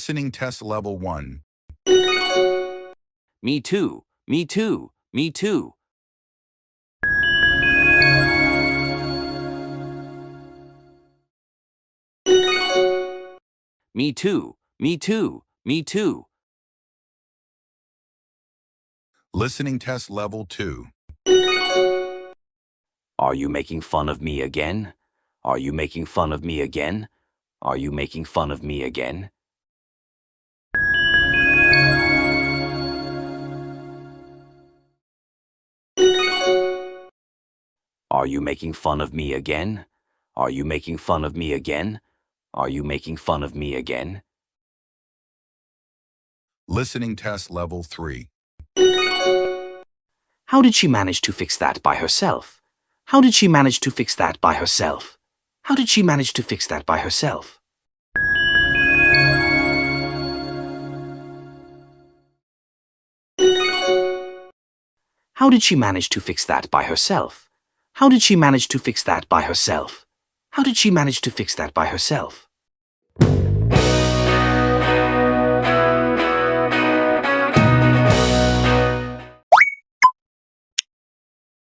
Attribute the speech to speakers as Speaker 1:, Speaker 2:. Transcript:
Speaker 1: Listening test level 1.
Speaker 2: Me too, me too, me too. Me too, me too, me too.
Speaker 1: Listening test level 2.
Speaker 2: Are you making fun of me again? Are you making fun of me again? Are you making fun of me again? Are you making fun of me again? Are you making fun of me again? Are you making fun of me again?
Speaker 1: Listening test level 3.
Speaker 2: How did she manage to fix that by herself? How did she manage to fix that by herself? How did she manage to fix that by herself? How did she manage to fix that by herself? How did she manage to fix that by herself? How did she manage to fix that by herself?